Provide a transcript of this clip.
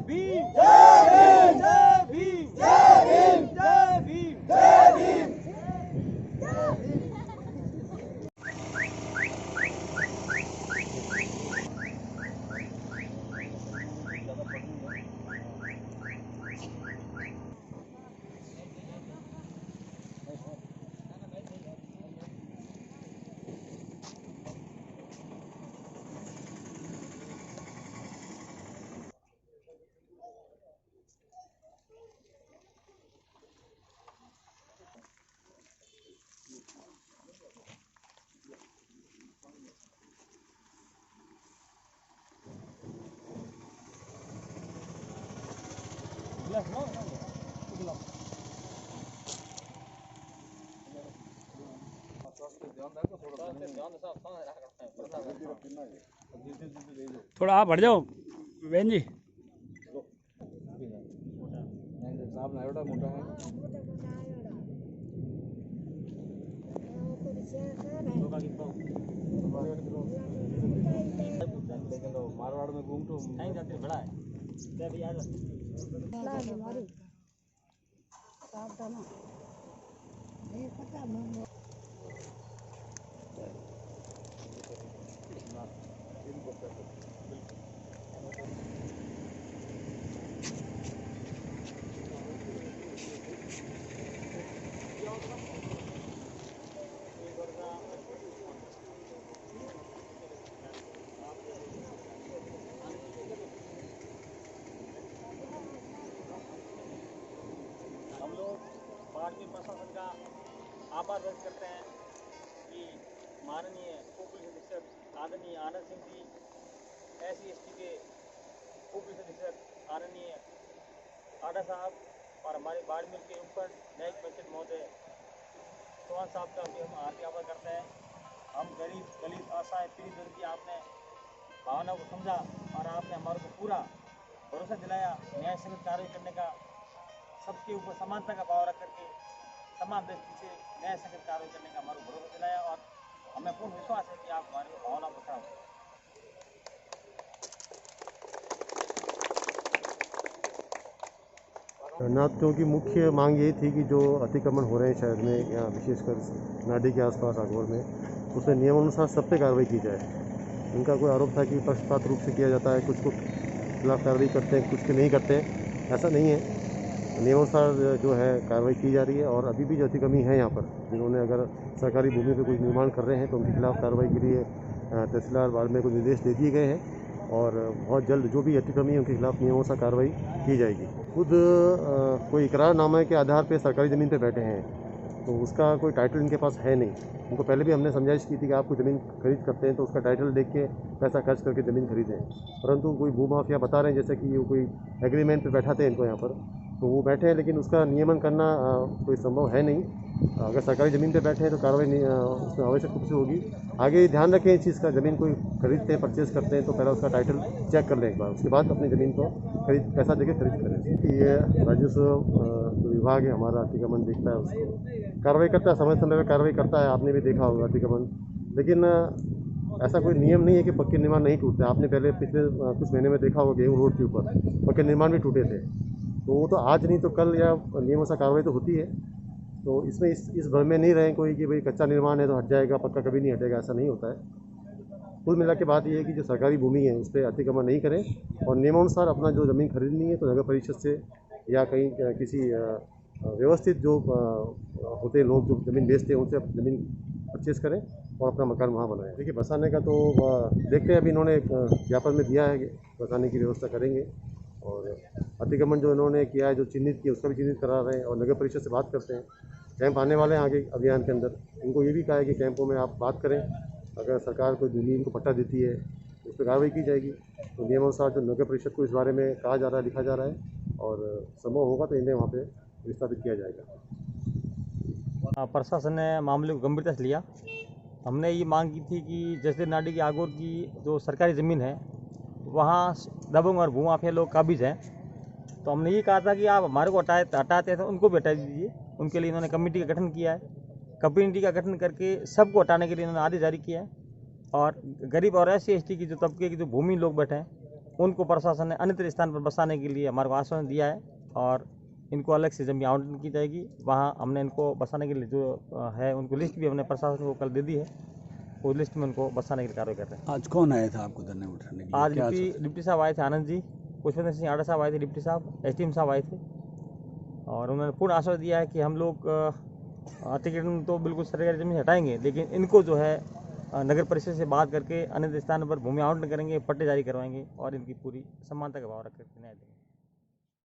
भीम जय भीम जय भीम जय भीम जय भीम जय भीम। थोड़ा आप हट जाओ बहन जी। मारवाड़ में घूम तो बड़ा है। हम लोग भारतीय प्रशासन का आभार व्यक्त करते हैं कि माननीय उप पुलिस अधीक्षक आदरणीय आनंद सिंह जी, SC/ST के उप पुलिस अधीक्षक आदरणीय आडा साहब और हमारे बाड़मेर के ऊपर न्यायिक पंचायत महोदय चौहान साहब का भी हम हार्दिक आभार करते हैं। हम गरीब दलित असहाय पीड़ित वर्ग की आपने भावना को समझा और आपने हमारे को पूरा भरोसा दिलाया न्याय संगत कार्य करने का, सबके ऊपर समानता का भाव रख करके समान दृष्टि से न्याय संगत कार्य करने का हमारे भरोसा दिलाया और हमें पूर्ण विश्वास है कि आप हमारी भावना को समझें। नागरिकों की मुख्य मांग यही थी कि जो अतिक्रमण हो रहे हैं शहर में या विशेषकर नाडी के आसपास आगौर में, उसमें नियमानुसार सब पे कार्रवाई की जाए। उनका कोई आरोप था कि पक्षपात रूप से किया जाता है, कुछ को खिलाफ कार्रवाई करते हैं, कुछ के नहीं करते हैं। ऐसा नहीं है, नियमानुसार जो है कार्रवाई की जा रही है। और अभी भी जो अतिक्रमी है यहाँ पर, जिन्होंने अगर सरकारी भूमि पर कुछ निर्माण कर रहे हैं तो उनके खिलाफ कार्रवाई के लिए तहसीलदार बाड़मेर को निर्देश दे दिए गए हैं और बहुत जल्द जो भी अतिक्रमी है उनके खिलाफ नियमानुसार कार्रवाई की जाएगी। खुद कोई इकरारनामे के आधार पर सरकारी ज़मीन पर बैठे हैं तो उसका कोई टाइटल इनके पास है नहीं। उनको पहले भी हमने समझाइश की थी कि आप कोई ज़मीन खरीद करते हैं तो उसका टाइटल देख के पैसा खर्च करके ज़मीन खरीदें, परंतु कोई भूमाफिया बता रहे हैं जैसे कि वो कोई एग्रीमेंट पे बैठाते हैं इनको यहाँ पर, तो वो बैठे हैं लेकिन उसका नियमन करना कोई संभव है नहीं। अगर सरकारी ज़मीन पे बैठे हैं तो कार्रवाई उसमें आवश्यक रूप से होगी। आगे ध्यान रखें इस चीज़ का, ज़मीन कोई खरीदते हैं परचेज़ करते हैं तो पहले उसका टाइटल चेक कर लें एक बार, उसके बाद अपनी ज़मीन को पैसा देके खरीद करें। ये राजस्व विभाग है हमारा, अतिक्रमण देखता है, उसको कार्रवाई करता है, समय समय पर कार्रवाई करता है। आपने भी देखा होगा अतिक्रमण, लेकिन ऐसा कोई नियम नहीं है कि पक्के निर्माण नहीं टूटते। आपने पहले पिछले कुछ महीने में देखा होगा गेहूँ रोड के ऊपर पक्के निर्माण भी टूटे थे, तो वो तो आज नहीं तो कल या नियमों से कार्रवाई तो होती है। तो इसमें इस भर में नहीं रहे कोई कि भाई कच्चा निर्माण है तो हट जाएगा, पक्का कभी नहीं हटेगा, ऐसा नहीं होता है। कुल मिला के बात ये है कि जो सरकारी भूमि है उस पर अतिक्रमण नहीं करें और नियमानुसार अपना जो ज़मीन खरीदनी है तो नगर परिषद से या कहीं किसी व्यवस्थित जो होते हैं लोग जो ज़मीन बेचते हैं उनसे ज़मीन परचेज़ करें और अपना मकान वहाँ बनाएं। देखिए बसाने का तो देखते हैं, अभी इन्होंने एक ज्ञापन में दिया है कि बसाने की व्यवस्था करेंगे और अतिक्रमण जो इन्होंने किया है, जो चिन्हित किया उसका भी चिन्हित करा रहे हैं और नगर परिषद से बात करते हैं। कैंप आने वाले हैं आगे अभियान के अंदर, इनको ये भी कहा है कि कैंपों में आप बात करें, अगर सरकार कोई भूमि इनको पट्टा देती है उस पर कार्रवाई की जाएगी। तो नियमानुसार जो नगर परिषद को इस बारे में कहा जा रहा है, लिखा जा रहा है और संभव होगा तो इन्हें वहाँ पे विस्थापित किया जाएगा। प्रशासन ने मामले को गंभीरता से लिया। हमने ये मांग की थी कि जैसे नाडी की आगोर की जो सरकारी ज़मीन है वहाँ दबंग और भूमाफिया लोग काबिज हैं, तो हमने ये कहा था कि आप हमारे को हटाते हैं तो उनको भी हटा दीजिए। उनके लिए इन्होंने कमेटी का गठन किया है। कमेटी का गठन करके सबको हटाने के लिए इन्होंने आदेश जारी किया है और गरीब और SC/ST की जो तबके की जो भूमि लोग बैठे हैं उनको प्रशासन ने अन्यत्र स्थान पर बसाने के लिए हमारे को आश्वासन दिया है और इनको अलग से जमीन आवंटन की जाएगी। वहाँ हमने इनको बसाने के लिए जो है उनको लिस्ट भी हमने प्रशासन को कल दे दी है, उस लिस्ट में उनको बसाने की कार्रवाई कर रहे हैं। आज कौन आया था आपको धरने उठाने के लिए? आज क्या डिप्टी साहब आए थे, आनंद जी, पुष्पेंद्र सिंह आडा साहब आए थे, डिप्टी साहब, एसडीएम साहब आए थे और उन्होंने पूर्ण आश्वासन दिया है कि हम लोग अतिक्रमण तो बिल्कुल सरकारी जमीन हटाएंगे, लेकिन इनको जो है नगर परिषद से बात करके अन्य स्थान पर भूमि आवंटन करेंगे, पट्टे जारी करवाएंगे और इनकी पूरी समानता का भाव रख कर न्याय देंगे।